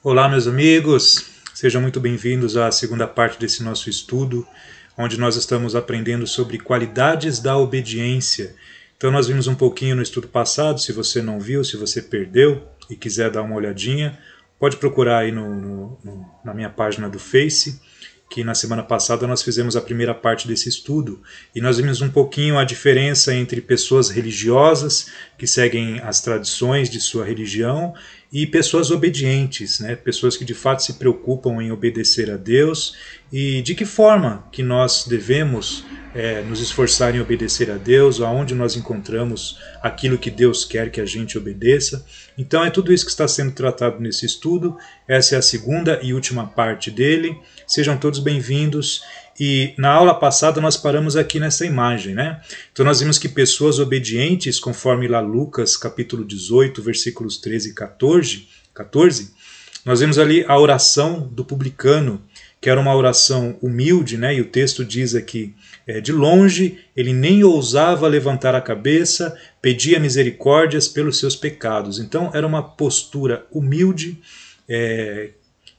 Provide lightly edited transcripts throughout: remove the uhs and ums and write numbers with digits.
Olá, meus amigos, sejam muito bem-vindos à segunda parte desse nosso estudo, onde nós estamos aprendendo sobre qualidades da obediência. Então nós vimos um pouquinho no estudo passado, se você não viu, se você perdeu e quiser dar uma olhadinha, pode procurar aí na minha página do Face, que na semana passada nós fizemos a primeira parte desse estudo e nós vimos um pouquinho a diferença entre pessoas religiosas que seguem as tradições de sua religião e pessoas obedientes, né? Pessoas que de fato se preocupam em obedecer a Deus e de que forma que nós devemos nos esforçar em obedecer a Deus, aonde nós encontramos aquilo que Deus quer que a gente obedeça. Então é tudo isso que está sendo tratado nesse estudo. Essa é a segunda e última parte dele. Sejam todos bem-vindos. E na aula passada nós paramos aqui nessa imagem, né? Então nós vimos que pessoas obedientes, conforme lá Lucas capítulo 18, versículos 13 e 14, nós vemos ali a oração do publicano, que era uma oração humilde, né? E o texto diz aqui, de longe ele nem ousava levantar a cabeça, pedia misericórdias pelos seus pecados. Então era uma postura humilde,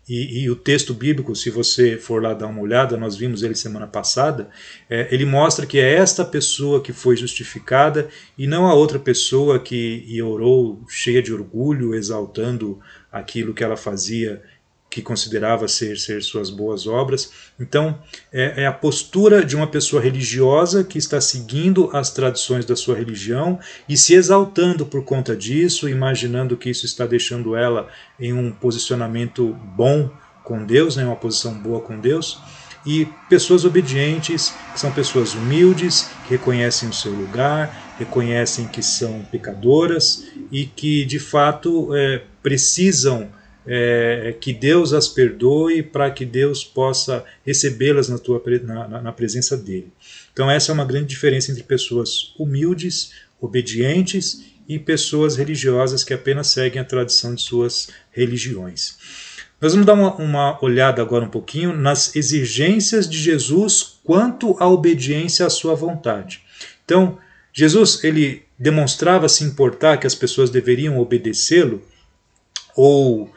e o texto bíblico, se você for lá dar uma olhada, nós vimos ele semana passada, ele mostra que é esta pessoa que foi justificada e não a outra pessoa que orou cheia de orgulho, exaltando aquilo que ela fazia, que considerava ser suas boas obras. Então, é a postura de uma pessoa religiosa que está seguindo as tradições da sua religião e se exaltando por conta disso, imaginando que isso está deixando ela em um posicionamento bom com Deus, né, uma posição boa com Deus. E pessoas obedientes, que são pessoas humildes, que reconhecem o seu lugar, reconhecem que são pecadoras e que, de fato, precisam que Deus as perdoe para que Deus possa recebê-las na presença dele. Então essa é uma grande diferença entre pessoas humildes, obedientes e pessoas religiosas que apenas seguem a tradição de suas religiões. Nós vamos dar uma olhada agora um pouquinho nas exigências de Jesus quanto à obediência à sua vontade. Então, Jesus ele demonstrava se importar que as pessoas deveriam obedecê-lo, ou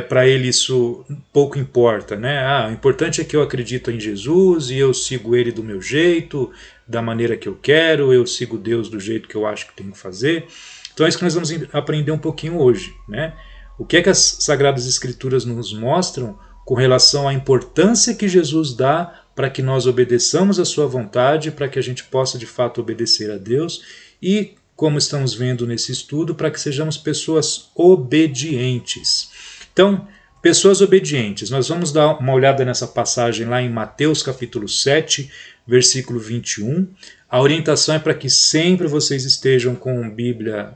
para ele isso pouco importa, né? O importante é que eu acredito em Jesus e eu sigo ele do meu jeito, da maneira que eu quero, eu sigo Deus do jeito que eu acho que tenho que fazer. Então é isso que nós vamos aprender um pouquinho hoje, né? O que é que as Sagradas Escrituras nos mostram com relação à importância que Jesus dá para que nós obedeçamos a sua vontade, para que a gente possa de fato obedecer a Deus e, como estamos vendo nesse estudo, para que sejamos pessoas obedientes. Então, pessoas obedientes. Nós vamos dar uma olhada nessa passagem lá em Mateus capítulo 7, versículo 21. A orientação é para que sempre vocês estejam com Bíblia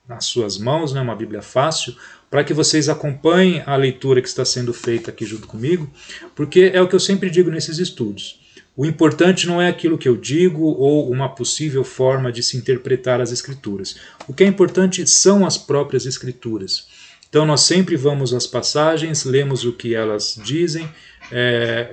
nas suas mãos, né, uma Bíblia fácil, para que vocês acompanhem a leitura que está sendo feita aqui junto comigo, porque é o que eu sempre digo nesses estudos. O importante não é aquilo que eu digo ou uma possível forma de se interpretar as Escrituras. O que é importante são as próprias Escrituras. Então nós sempre vamos às passagens, lemos o que elas dizem,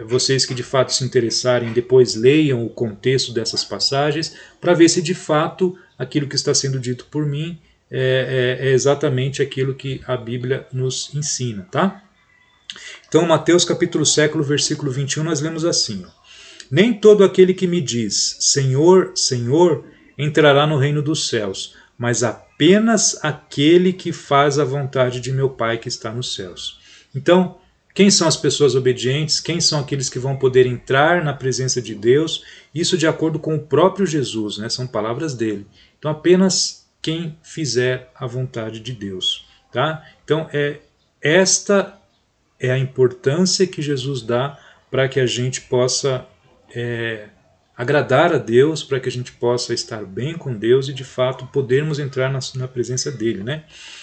vocês que de fato se interessarem depois leiam o contexto dessas passagens para ver se de fato aquilo que está sendo dito por mim é exatamente aquilo que a Bíblia nos ensina, tá? Então Mateus capítulo 7, versículo 21 nós lemos assim, nem todo aquele que me diz Senhor, Senhor entrará no reino dos céus, mas apenas aquele que faz a vontade de meu Pai que está nos céus. Então, quem são as pessoas obedientes? Quem são aqueles que vão poder entrar na presença de Deus? Isso de acordo com o próprio Jesus, né? São palavras dele. Então, apenas quem fizer a vontade de Deus. Tá? Então, esta é a importância que Jesus dá para que a gente possa agradar a Deus, para que a gente possa estar bem com Deus e de fato podermos entrar na presença dele, né?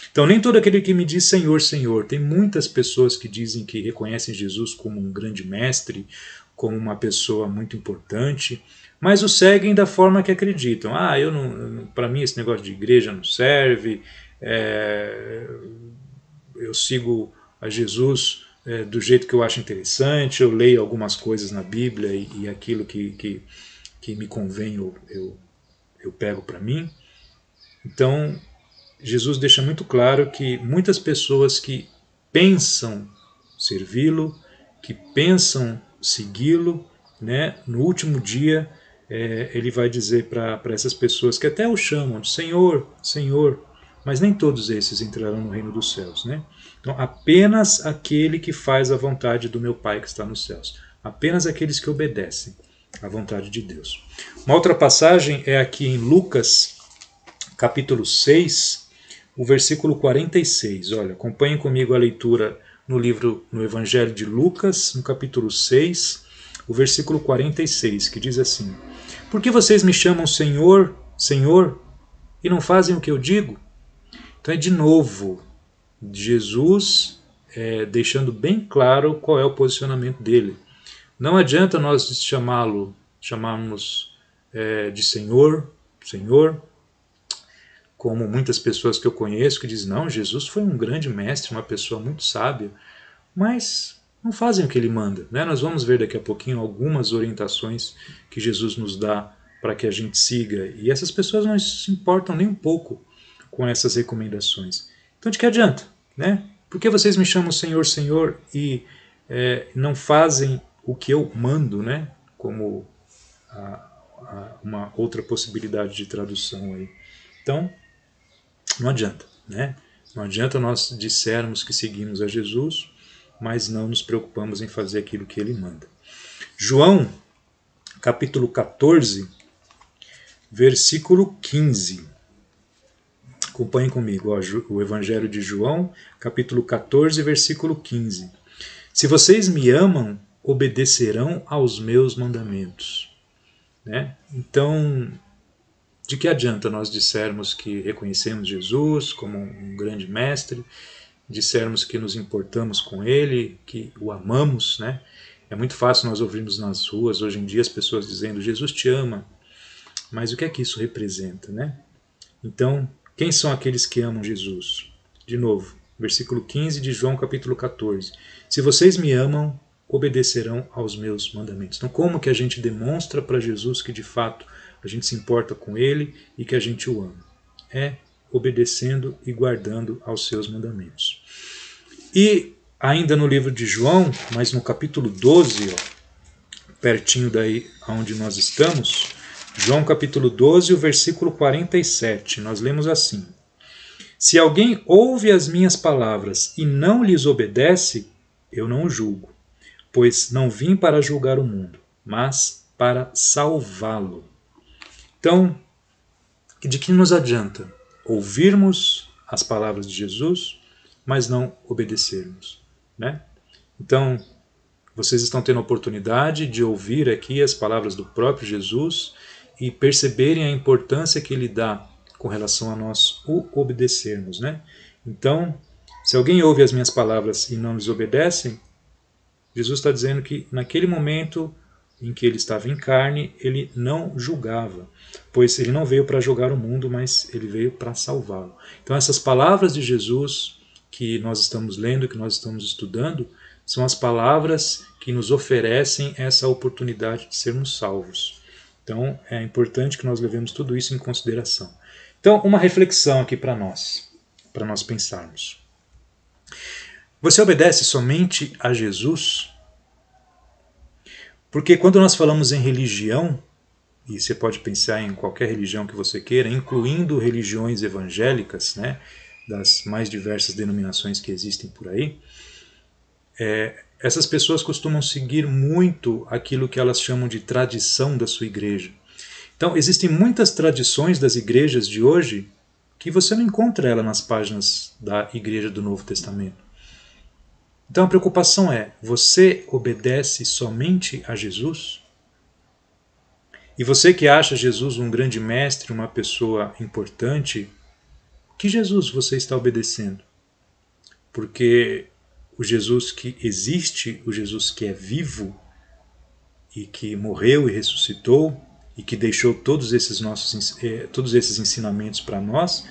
Então nem todo aquele que me diz Senhor, Senhor, tem muitas pessoas que dizem que reconhecem Jesus como um grande mestre, como uma pessoa muito importante, mas o seguem da forma que acreditam. Para mim esse negócio de igreja não serve, eu sigo a Jesus do jeito que eu acho interessante, eu leio algumas coisas na Bíblia e aquilo que me convém eu pego para mim. Então, Jesus deixa muito claro que muitas pessoas que pensam servi-lo, que pensam segui-lo, né? No último dia, ele vai dizer para essas pessoas que até o chamam de Senhor, Senhor, mas nem todos esses entrarão no reino dos céus, né? Então, apenas aquele que faz a vontade do meu Pai que está nos céus. Apenas aqueles que obedecem à vontade de Deus. Uma outra passagem é aqui em Lucas, capítulo 6, o versículo 46. Olha, acompanhem comigo a leitura no Evangelho de Lucas, no capítulo 6, o versículo 46, que diz assim: Por que vocês me chamam Senhor, Senhor, e não fazem o que eu digo? Então é de novo Jesus deixando bem claro qual é o posicionamento dele. Não adianta nós chamarmos de Senhor, Senhor, como muitas pessoas que eu conheço que dizem, não, Jesus foi um grande mestre, uma pessoa muito sábia, mas não fazem o que ele manda, né? Nós vamos ver daqui a pouquinho algumas orientações que Jesus nos dá para que a gente siga, e essas pessoas não se importam nem um pouco com essas recomendações. Então de que adianta, né? Por que vocês me chamam Senhor, Senhor e não fazem o que eu mando, né? Como uma outra possibilidade de tradução aí. Então, não adianta, né? Não adianta nós dissermos que seguimos a Jesus, mas não nos preocupamos em fazer aquilo que ele manda. João, capítulo 14, versículo 15. Acompanhem comigo, ó, o Evangelho de João, capítulo 14, versículo 15. Se vocês me amam, obedecerão aos meus mandamentos. Né? Então, de que adianta nós dissermos que reconhecemos Jesus como um grande mestre, dissermos que nos importamos com ele, que o amamos, né? É muito fácil nós ouvirmos nas ruas hoje em dia as pessoas dizendo Jesus te ama, mas o que é que isso representa, né? Então, quem são aqueles que amam Jesus? De novo, versículo 15 de João capítulo 14. Se vocês me amam, obedecerão aos meus mandamentos. Então, como que a gente demonstra para Jesus que de fato a gente se importa com ele e que a gente o ama? É obedecendo e guardando aos seus mandamentos. E ainda no livro de João, mas no capítulo 12, ó, pertinho daí onde nós estamos, João capítulo 12, o versículo 47, nós lemos assim: Se alguém ouve as minhas palavras e não lhes obedece, eu não o julgo, pois não vim para julgar o mundo, mas para salvá-lo. Então, de que nos adianta ouvirmos as palavras de Jesus, mas não obedecermos, né? Então, vocês estão tendo a oportunidade de ouvir aqui as palavras do próprio Jesus e perceberem a importância que ele dá com relação a nós o obedecermos, né? Então, se alguém ouve as minhas palavras e não lhes obedecem, Jesus está dizendo que naquele momento em que ele estava em carne, ele não julgava, pois ele não veio para julgar o mundo, mas ele veio para salvá-lo. Então essas palavras de Jesus que nós estamos lendo, que nós estamos estudando, são as palavras que nos oferecem essa oportunidade de sermos salvos. Então é importante que nós levemos tudo isso em consideração. Então, uma reflexão aqui para nós pensarmos. Você obedece somente a Jesus? Porque quando nós falamos em religião, e você pode pensar em qualquer religião que você queira, incluindo religiões evangélicas, né, das mais diversas denominações que existem por aí, essas pessoas costumam seguir muito aquilo que elas chamam de tradição da sua igreja. Então, existem muitas tradições das igrejas de hoje que você não encontra ela nas páginas da Igreja do Novo Testamento. Então a preocupação é, você obedece somente a Jesus? E você que acha Jesus um grande mestre, uma pessoa importante, que Jesus você está obedecendo? Porque o Jesus que existe, o Jesus que é vivo e que morreu e ressuscitou e que deixou todos esses ensinamentos para nós,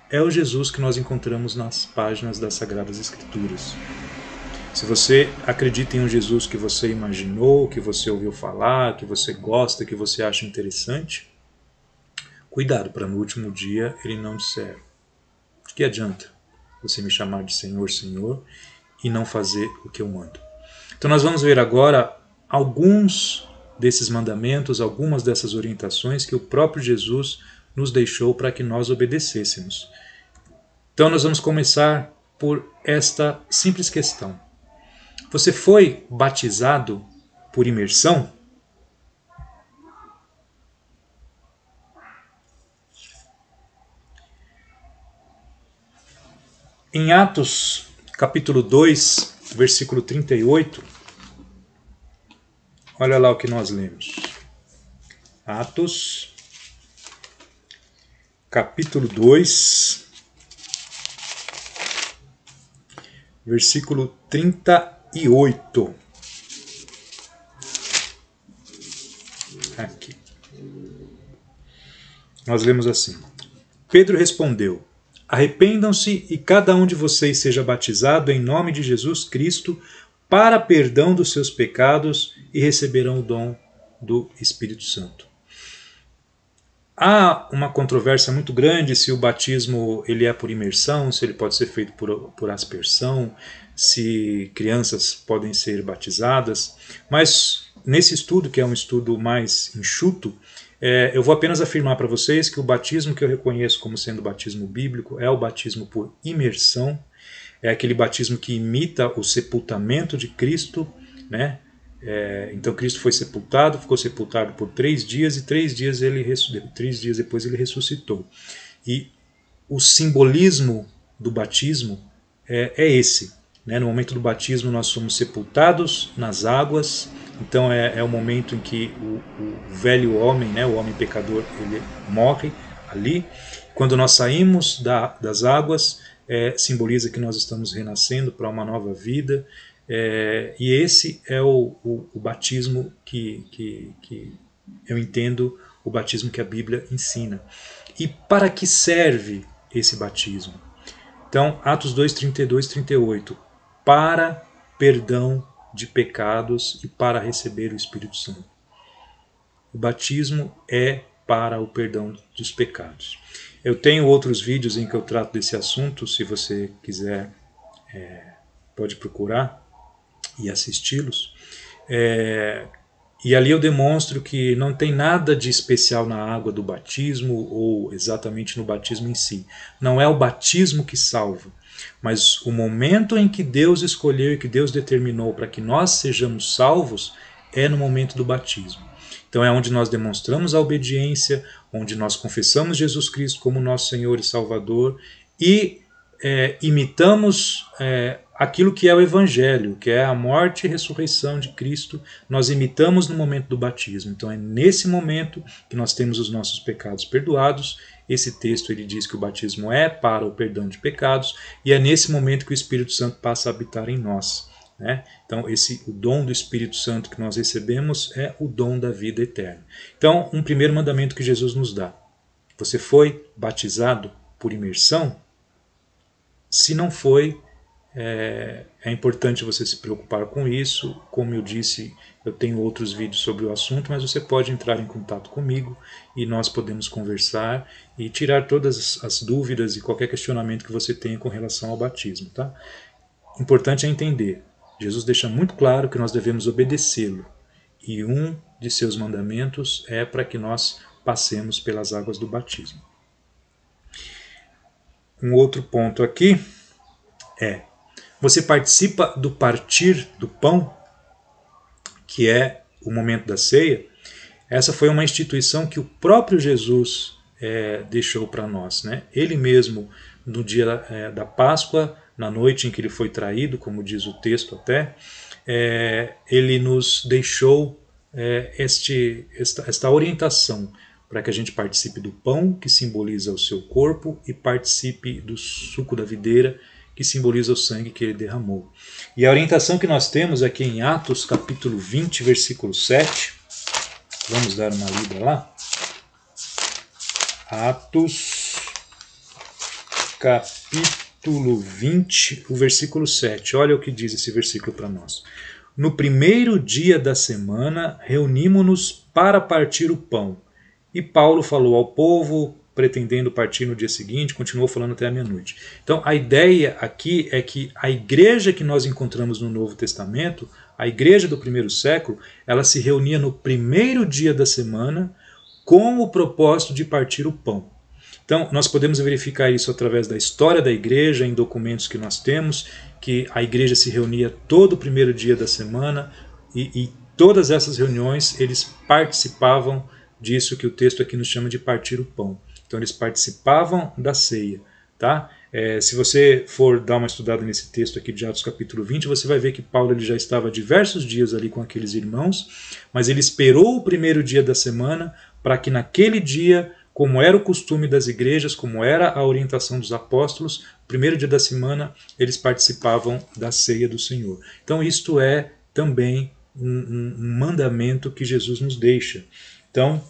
é o Jesus que nós encontramos nas páginas das Sagradas Escrituras. Se você acredita em um Jesus que você imaginou, que você ouviu falar, que você gosta, que você acha interessante, cuidado para no último dia ele não disser: de que adianta você me chamar de Senhor, Senhor, e não fazer o que eu mando. Então nós vamos ver agora alguns desses mandamentos, algumas dessas orientações que o próprio Jesus nos deixou para que nós obedecêssemos. Então nós vamos começar por esta simples questão. Você foi batizado por imersão? Em Atos, capítulo 2, versículo 38, olha lá o que nós lemos. Atos, capítulo 2, versículo 38. Aqui. Nós lemos assim. Pedro respondeu: arrependam-se e cada um de vocês seja batizado em nome de Jesus Cristo para perdão dos seus pecados e receberão o dom do Espírito Santo. Há uma controvérsia muito grande se o batismo ele é por imersão, se ele pode ser feito por aspersão, se crianças podem ser batizadas, mas nesse estudo, que é um estudo mais enxuto, eu vou apenas afirmar para vocês que o batismo que eu reconheço como sendo batismo bíblico é o batismo por imersão, é aquele batismo que imita o sepultamento de Cristo, né? Então Cristo foi sepultado, ficou sepultado por 3 dias e 3 dias depois ele ressuscitou. E o simbolismo do batismo é esse. Né? No momento do batismo nós somos sepultados nas águas, então é o momento em que o velho homem, né, o homem pecador, ele morre ali. Quando nós saímos das águas, simboliza que nós estamos renascendo para uma nova vida. E esse é o batismo que eu entendo, o batismo que a Bíblia ensina. E para que serve esse batismo? Então, Atos 2, 32 e 38. Para perdão de pecados e para receber o Espírito Santo. O batismo é para o perdão dos pecados. Eu tenho outros vídeos em que eu trato desse assunto, se você quiser, pode procurar e assisti-los. E ali eu demonstro que não tem nada de especial na água do batismo ou exatamente no batismo em si. Não é o batismo que salva, mas o momento em que Deus escolheu e que Deus determinou para que nós sejamos salvos é no momento do batismo. Então é onde nós demonstramos a obediência, onde nós confessamos Jesus Cristo como nosso Senhor e Salvador e imitamos aquilo que é o Evangelho, que é a morte e ressurreição de Cristo, nós imitamos no momento do batismo. Então é nesse momento que nós temos os nossos pecados perdoados. Esse texto ele diz que o batismo é para o perdão de pecados e é nesse momento que o Espírito Santo passa a habitar em nós. Né? Então o dom do Espírito Santo que nós recebemos é o dom da vida eterna. Então um primeiro mandamento que Jesus nos dá: você foi batizado por imersão? Se não foi, é importante você se preocupar com isso. Como eu disse, eu tenho outros vídeos sobre o assunto, mas você pode entrar em contato comigo e nós podemos conversar e tirar todas as dúvidas e qualquer questionamento que você tenha com relação ao batismo. Tá? Importante é entender, Jesus deixa muito claro que nós devemos obedecê-lo e um de seus mandamentos é para que nós passemos pelas águas do batismo. Um outro ponto aqui você participa do partir do pão, que é o momento da ceia. Essa foi uma instituição que o próprio Jesus deixou para nós. Né? Ele mesmo, no dia da Páscoa, na noite em que ele foi traído, como diz o texto até, ele nos deixou esta orientação para que a gente participe do pão, que simboliza o seu corpo, e participe do suco da videira, que simboliza o sangue que ele derramou. E a orientação que nós temos aqui em Atos, capítulo 20, versículo 7. Vamos dar uma lida lá. Atos, capítulo 20, o versículo 7. Olha o que diz esse versículo para nós. No primeiro dia da semana, reunimos-nos para partir o pão. E Paulo falou ao povo pretendendo partir no dia seguinte, continuou falando até a meia-noite. Então a ideia aqui é que a igreja que nós encontramos no Novo Testamento, a igreja do primeiro século, ela se reunia no primeiro dia da semana com o propósito de partir o pão. Então, nós podemos verificar isso através da história da igreja, em documentos que nós temos, que a igreja se reunia todo o primeiro dia da semana e todas essas reuniões eles participavam disso que o texto aqui nos chama de partir o pão. Então, eles participavam da ceia. Tá? Se você for dar uma estudada nesse texto aqui de Atos capítulo 20, você vai ver que Paulo ele já estava diversos dias ali com aqueles irmãos, mas ele esperou o primeiro dia da semana para que naquele dia, como era o costume das igrejas, como era a orientação dos apóstolos, no primeiro dia da semana eles participavam da ceia do Senhor. Então isto é também um mandamento que Jesus nos deixa. Então,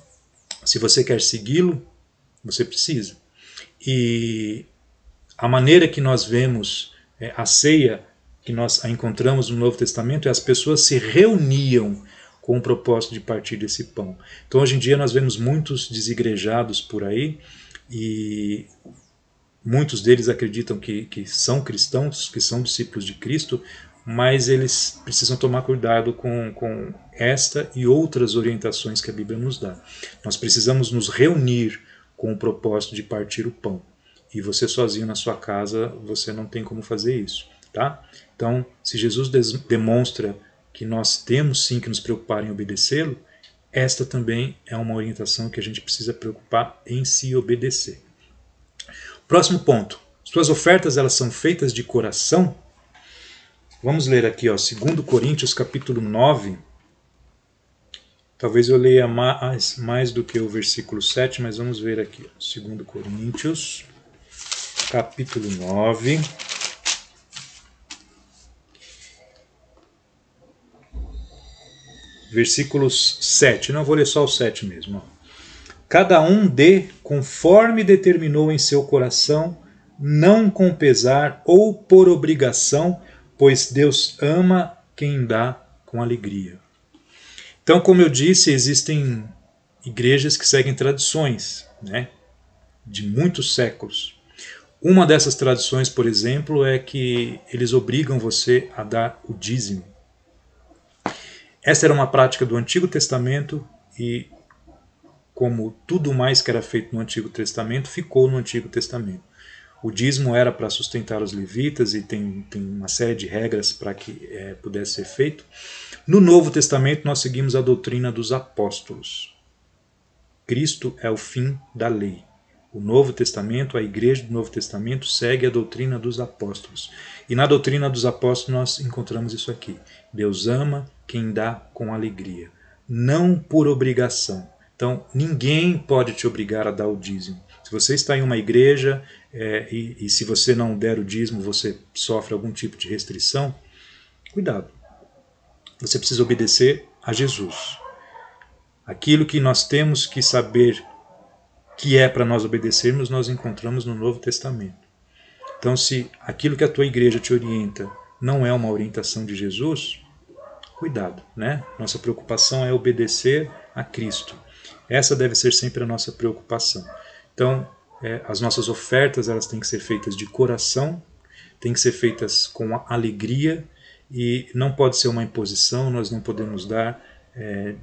se você quer segui-lo, você precisa. E a maneira que nós vemos a ceia, que nós a encontramos no Novo Testamento, é as pessoas se reuniam com o propósito de partir desse pão. Então hoje em dia nós vemos muitos desigrejados por aí e muitos deles acreditam que são cristãos, que são discípulos de Cristo, mas eles precisam tomar cuidado com esta e outras orientações que a Bíblia nos dá. Nós precisamos nos reunir com o propósito de partir o pão. E você sozinho na sua casa, você não tem como fazer isso. Tá? Então, se Jesus demonstra que nós temos sim que nos preocupar em obedecê-lo, esta também é uma orientação que a gente precisa preocupar em se obedecer. Próximo ponto. Suas ofertas elas são feitas de coração? Vamos ler aqui, ó, 2 Coríntios capítulo 9. Talvez eu leia mais do que o versículo 7, mas vamos ver aqui. 2 Coríntios capítulo 9. Versículos 7, não vou ler só o 7 mesmo. Cada um dê conforme determinou em seu coração, não com pesar ou por obrigação, pois Deus ama quem dá com alegria. Então, como eu disse, existem igrejas que seguem tradições, né, de muitos séculos. Uma dessas tradições, por exemplo, é que eles obrigam você a dar o dízimo. Esta era uma prática do Antigo Testamento e, como tudo mais que era feito no Antigo Testamento, ficou no Antigo Testamento. O dízimo era para sustentar os levitas e tem uma série de regras para que pudesse ser feito. No Novo Testamento nós seguimos a doutrina dos apóstolos. Cristo é o fim da lei. O Novo Testamento, a igreja do Novo Testamento segue a doutrina dos apóstolos. E na doutrina dos apóstolos nós encontramos isso aqui. Deus ama quem dá com alegria, não por obrigação. Então, ninguém pode te obrigar a dar o dízimo. Se você está em uma igreja e se você não der o dízimo, você sofre algum tipo de restrição, cuidado. Você precisa obedecer a Jesus. Aquilo que nós temos que saber que é para nós obedecermos, nós encontramos no Novo Testamento. Então, se aquilo que a tua igreja te orienta não é uma orientação de Jesus, cuidado, né? Nossa preocupação é obedecer a Cristo. Essa deve ser sempre a nossa preocupação. Então, as nossas ofertas elas têm que ser feitas de coração, têm que ser feitas com alegria e não pode ser uma imposição, nós não podemos dar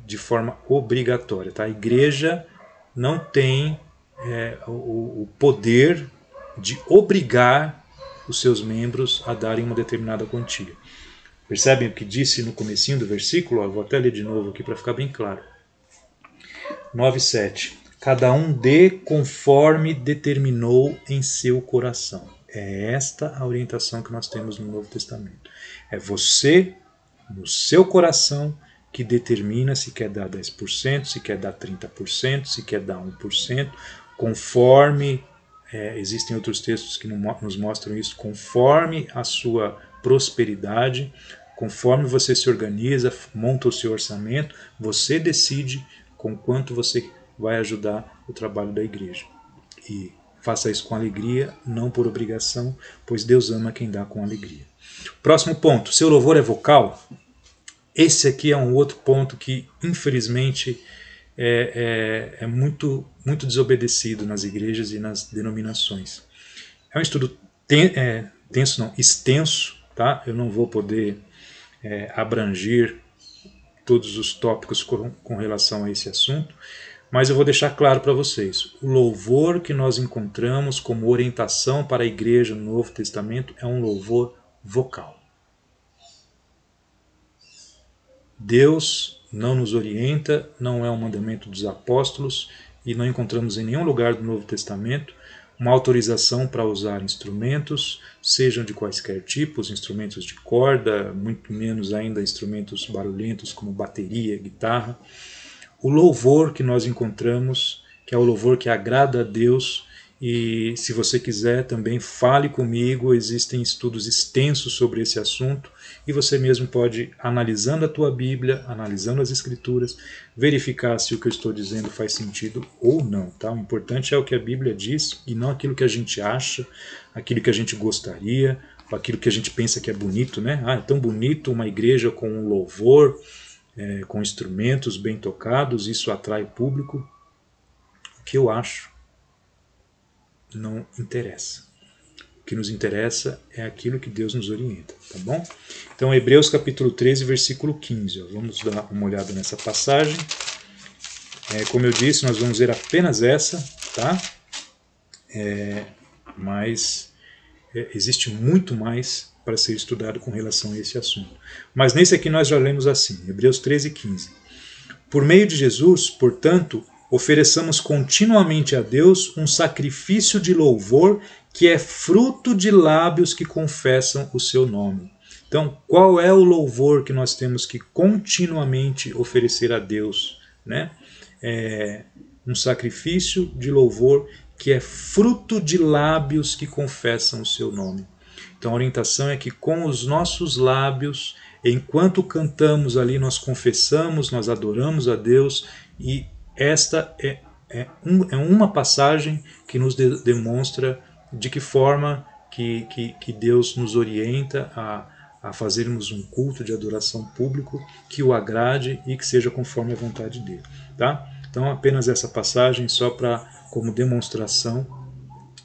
de forma obrigatória. Tá? A igreja não tem o poder de obrigar os seus membros a darem uma determinada quantia. Percebem o que disse no comecinho do versículo? Eu vou até ler de novo aqui para ficar bem claro. 9:7. Cada um dê conforme determinou em seu coração. É esta a orientação que nós temos no Novo Testamento. É você, no seu coração, que determina se quer dar 10%, se quer dar 30%, se quer dar 1%, conforme, existem outros textos que nos mostram isso, conforme a sua prosperidade, conforme você se organiza, monta o seu orçamento, você decide com quanto você vai ajudar o trabalho da igreja. E faça isso com alegria, não por obrigação, pois Deus ama quem dá com alegria. Próximo ponto, seu louvor é vocal? Esse aqui é um outro ponto que, infelizmente, é muito, muito desobedecido nas igrejas e nas denominações. É um estudo tenso, não, extenso, tá? Eu não vou poder abranger todos os tópicos com relação a esse assunto, mas eu vou deixar claro para vocês. O louvor que nós encontramos como orientação para a igreja no Novo Testamento é um louvor vocal. Deus não nos orienta, não é um mandamento dos apóstolos e não encontramos em nenhum lugar do Novo Testamento uma autorização para usar instrumentos, sejam de quaisquer tipos, instrumentos de corda, muito menos ainda instrumentos barulhentos como bateria, guitarra. O louvor que nós encontramos, que é o louvor que agrada a Deus, e se você quiser também fale comigo, existem estudos extensos sobre esse assunto, e você mesmo pode, analisando a tua Bíblia, analisando as Escrituras, verificar se o que eu estou dizendo faz sentido ou não. Tá? O importante é o que a Bíblia diz e não aquilo que a gente acha, aquilo que a gente gostaria, aquilo que a gente pensa que é bonito, né? Ah, é tão bonito uma igreja com um louvor, com instrumentos bem tocados, isso atrai público. O que eu acho não interessa. O que nos interessa é aquilo que Deus nos orienta, tá bom? Então, Hebreus capítulo 13, versículo 15. Ó, vamos dar uma olhada nessa passagem. Como eu disse, nós vamos ver apenas essa, tá? Mas existe muito mais para ser estudado com relação a esse assunto. Mas nesse aqui nós já lemos assim, Hebreus 13, 15. Por meio de Jesus, portanto, ofereçamos continuamente a Deus um sacrifício de louvor que é fruto de lábios que confessam o seu nome. Então, qual é o louvor que nós temos que continuamente oferecer a Deus? Né? Um sacrifício de louvor que é fruto de lábios que confessam o seu nome. Então, a orientação é que com os nossos lábios, enquanto cantamos ali, nós confessamos, nós adoramos a Deus, e esta é uma passagem que nos demonstra de que forma que Deus nos orienta a fazermos um culto de adoração público que o agrade e que seja conforme a vontade dele. Tá? Então, apenas essa passagem só como demonstração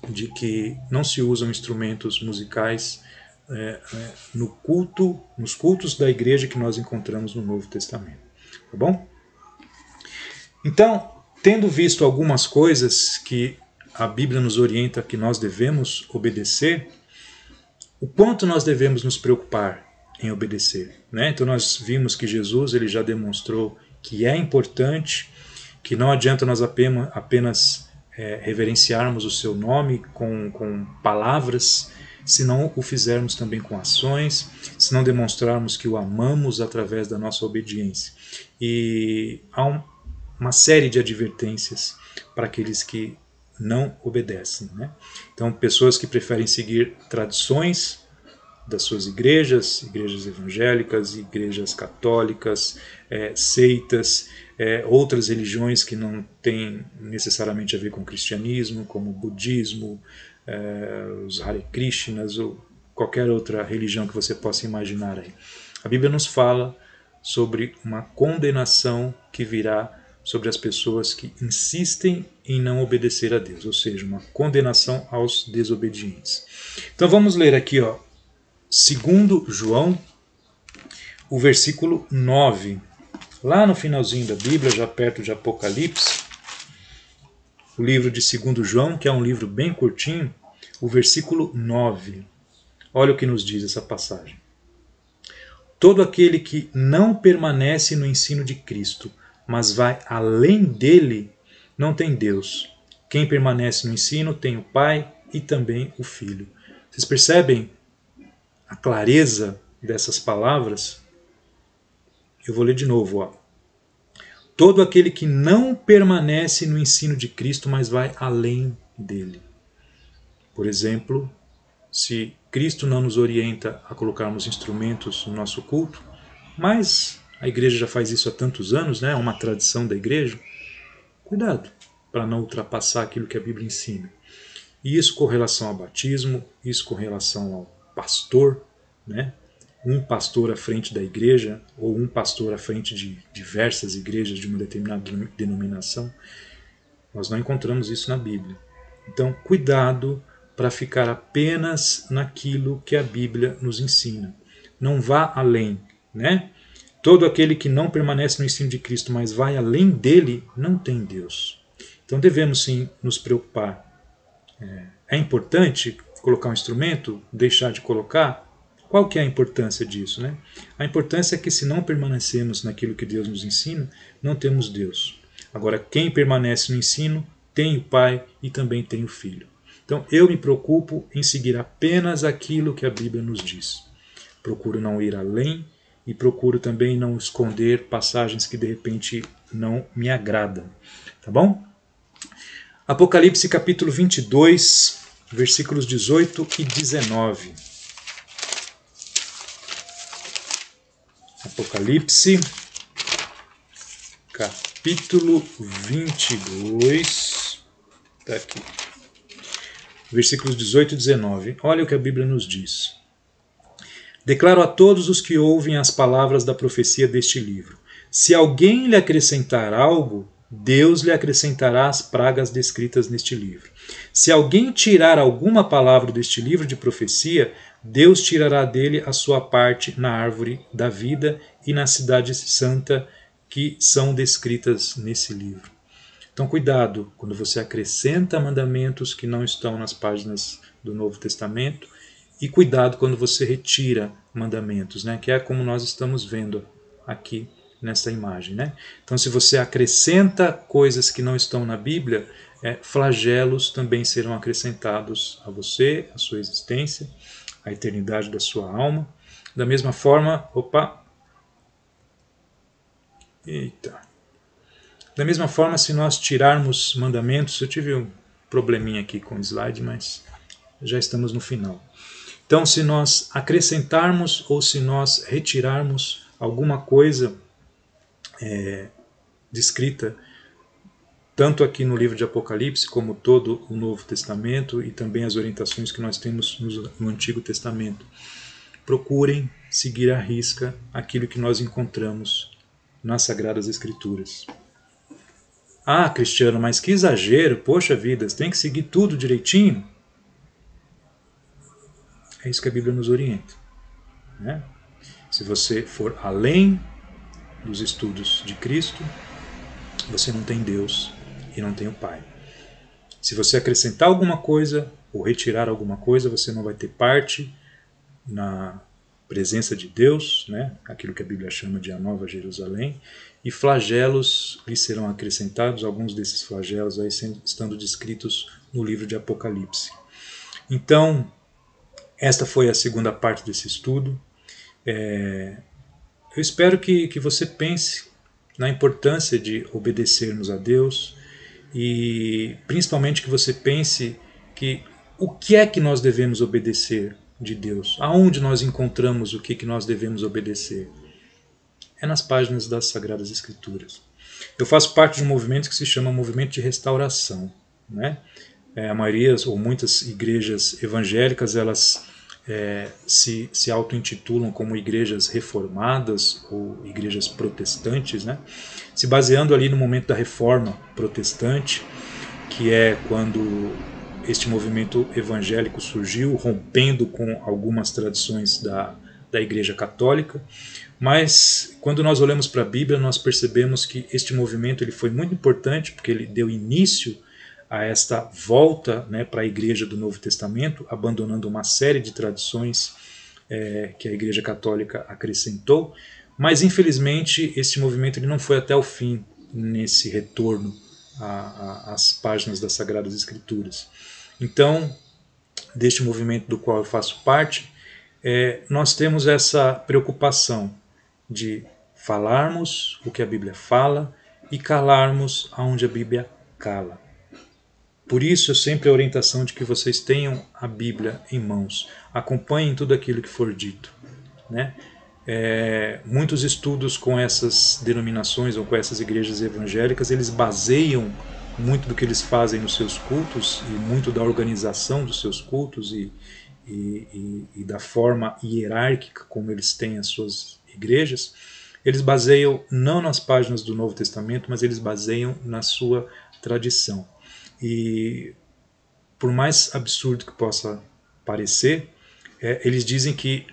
de que não se usam instrumentos musicais nos cultos da igreja que nós encontramos no Novo Testamento. Tá bom? Então, tendo visto algumas coisas que a Bíblia nos orienta que nós devemos obedecer, o quanto nós devemos nos preocupar em obedecer? Né? Então nós vimos que Jesus ele já demonstrou que é importante, que não adianta nós apenas reverenciarmos o seu nome com palavras, se não o fizermos também com ações, se não demonstrarmos que o amamos através da nossa obediência. E há uma série de advertências para aqueles que não obedecem. Né? Então, pessoas que preferem seguir tradições das suas igrejas evangélicas, igrejas católicas, seitas, outras religiões que não têm necessariamente a ver com o cristianismo, como o budismo, os Hare Krishnas ou qualquer outra religião que você possa imaginar aí. A Bíblia nos fala sobre uma condenação que virá sobre as pessoas que insistem em não obedecer a Deus, ou seja, uma condenação aos desobedientes. Então vamos ler aqui, ó, 2 João, o versículo 9. Lá no finalzinho da Bíblia, já perto de Apocalipse, o livro de 2 João, que é um livro bem curtinho, o versículo 9. Olha o que nos diz essa passagem. Todo aquele que não permanece no ensino de Cristo, mas vai além dele, não tem Deus. Quem permanece no ensino tem o Pai e também o Filho. Vocês percebem a clareza dessas palavras? Eu vou ler de novo. Ó. Todo aquele que não permanece no ensino de Cristo, mas vai além dele. Por exemplo, se Cristo não nos orienta a colocarmos instrumentos no nosso culto, mas a igreja já faz isso há tantos anos, né? É uma tradição da igreja. Cuidado para não ultrapassar aquilo que a Bíblia ensina. E isso com relação ao batismo, isso com relação ao pastor, né? um pastor à frente da igreja, ou um pastor à frente de diversas igrejas de uma determinada denominação. Nós não encontramos isso na Bíblia. Então, cuidado para ficar apenas naquilo que a Bíblia nos ensina. Não vá além, né? Todo aquele que não permanece no ensino de Cristo, mas vai além dele, não tem Deus. Então devemos sim nos preocupar. É importante colocar um instrumento, deixar de colocar? Qual que é a importância disso, né? A importância é que se não permanecemos naquilo que Deus nos ensina, não temos Deus. Agora, quem permanece no ensino tem o Pai e também tem o Filho. Então, eu me preocupo em seguir apenas aquilo que a Bíblia nos diz. Procuro não ir além e procuro também não esconder passagens que de repente não me agradam. Tá bom? Apocalipse capítulo 22, versículos 18 e 19. Apocalipse capítulo 22, está aqui, versículos 18 e 19. Olha o que a Bíblia nos diz. Declaro a todos os que ouvem as palavras da profecia deste livro. Se alguém lhe acrescentar algo, Deus lhe acrescentará as pragas descritas neste livro. Se alguém tirar alguma palavra deste livro de profecia, Deus tirará dele a sua parte na árvore da vida e na cidade santa que são descritas nesse livro. Então, cuidado quando você acrescenta mandamentos que não estão nas páginas do Novo Testamento, e cuidado quando você retira mandamentos, né? Que é como nós estamos vendo aqui nessa imagem, né? Então, se você acrescenta coisas que não estão na Bíblia, flagelos também serão acrescentados a você, a sua existência, a eternidade da sua alma. Da mesma forma, da mesma forma, se nós tirarmos mandamentos, eu tive um probleminha aqui com o slide, mas já estamos no final. Então, se nós acrescentarmos ou se nós retirarmos alguma coisa descrita, tanto aqui no livro de Apocalipse, como todo o Novo Testamento e também as orientações que nós temos no Antigo Testamento, procurem seguir à risca aquilo que nós encontramos nas Sagradas Escrituras. Ah, Cristiano, mas que exagero, poxa vida, você tem que seguir tudo direitinho? É isso que a Bíblia nos orienta, né? Se você for além dos estudos de Cristo, você não tem Deus e não tem o Pai. Se você acrescentar alguma coisa ou retirar alguma coisa, você não vai ter parte na presença de Deus, né? Aquilo que a Bíblia chama de a Nova Jerusalém, e flagelos lhe serão acrescentados, alguns desses flagelos aí estando descritos no livro de Apocalipse. Então, esta foi a segunda parte desse estudo. Eu espero que você pense na importância de obedecermos a Deus e principalmente que você pense que o que é que nós devemos obedecer de Deus? Aonde nós encontramos o que nós devemos obedecer? É nas páginas das Sagradas Escrituras. Eu faço parte de um movimento que se chama Movimento de Restauração, né? A maioria ou muitas igrejas evangélicas elas se auto-intitulam como igrejas reformadas ou igrejas protestantes, né? Se baseando ali no momento da Reforma Protestante, que é quando este movimento evangélico surgiu, rompendo com algumas tradições da Igreja Católica. Mas quando nós olhamos para a Bíblia, nós percebemos que este movimento ele foi muito importante, porque ele deu início a esta volta, né, para a Igreja do Novo Testamento, abandonando uma série de tradições que a Igreja Católica acrescentou, mas infelizmente este movimento ele não foi até o fim nesse retorno às páginas das Sagradas Escrituras. Então, deste movimento do qual eu faço parte, nós temos essa preocupação de falarmos o que a Bíblia fala e calarmos aonde a Bíblia cala. Por isso, sempre a orientação de que vocês tenham a Bíblia em mãos. Acompanhem tudo aquilo que for dito, né? Muitos estudos com essas denominações ou com essas igrejas evangélicas, eles baseiam muito do que eles fazem nos seus cultos e muito da organização dos seus cultos e e da forma hierárquica como eles têm as suas igrejas, eles baseiam não nas páginas do Novo Testamento, mas eles baseiam na sua tradição. E por mais absurdo que possa parecer, eles dizem que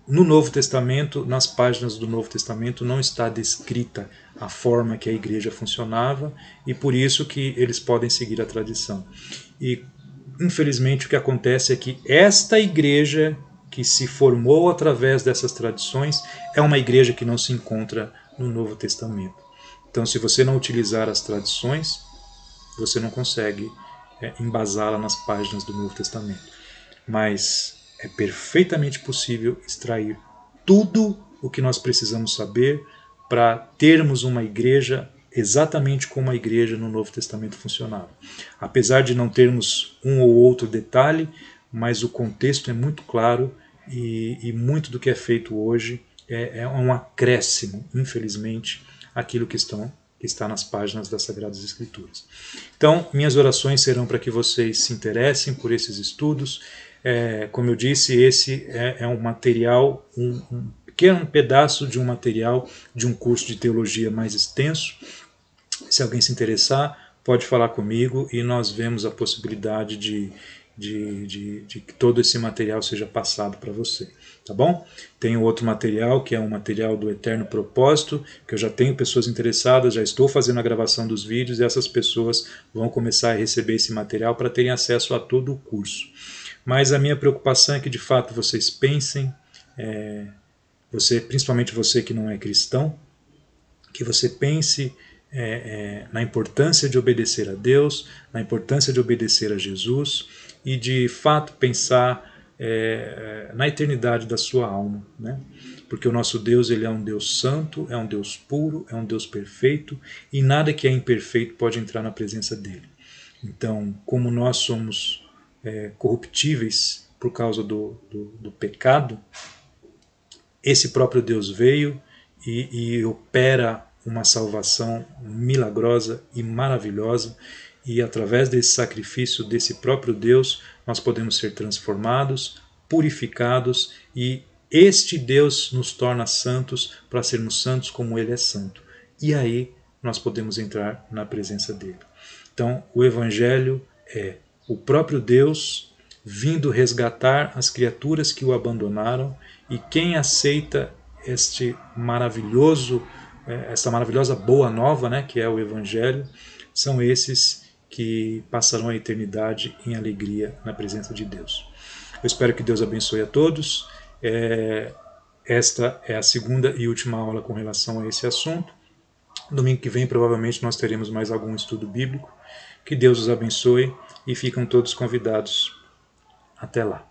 no Novo Testamento, nas páginas do Novo Testamento, não está descrita a forma que a igreja funcionava e por isso que eles podem seguir a tradição. E infelizmente o que acontece é que esta igreja que se formou através dessas tradições é uma igreja que não se encontra no Novo Testamento. Então, se você não utilizar as tradições, você não consegue embasá-la nas páginas do Novo Testamento. Mas é perfeitamente possível extrair tudo o que nós precisamos saber para termos uma igreja exatamente como a igreja no Novo Testamento funcionava. Apesar de não termos um ou outro detalhe, mas o contexto é muito claro e muito do que é feito hoje é um acréscimo, infelizmente, àquilo que está nas páginas das Sagradas Escrituras. Então, minhas orações serão para que vocês se interessem por esses estudos. Como eu disse, esse é um material, um pequeno pedaço de um material de um curso de teologia mais extenso. Se alguém se interessar, pode falar comigo e nós vemos a possibilidade de que todo esse material seja passado para você, tá bom? Tem outro material, que é um material do Eterno Propósito, que eu já tenho pessoas interessadas, já estou fazendo a gravação dos vídeos e essas pessoas vão começar a receber esse material para terem acesso a todo o curso. Mas a minha preocupação é que de fato vocês pensem, principalmente você que não é cristão, que você pense na importância de obedecer a Deus, na importância de obedecer a Jesus e de fato pensar na eternidade da sua alma, né? Porque o nosso Deus, ele é um Deus santo, é um Deus puro, é um Deus perfeito e nada que é imperfeito pode entrar na presença dele. Então, como nós somos corruptíveis por causa do pecado, esse próprio Deus veio e opera uma salvação milagrosa e maravilhosa, e através desse sacrifício desse próprio Deus nós podemos ser transformados, purificados, e este Deus nos torna santos para sermos santos como Ele é santo. E aí nós podemos entrar na presença dele. Então o Evangelho é o próprio Deus vindo resgatar as criaturas que o abandonaram, e quem aceita essa maravilhosa boa nova, né, que é o Evangelho, são esses que passarão a eternidade em alegria na presença de Deus. Eu espero que Deus abençoe a todos. Esta é a segunda e última aula com relação a esse assunto. Domingo que vem provavelmente nós teremos mais algum estudo bíblico. Que Deus os abençoe e ficam todos convidados. Até lá.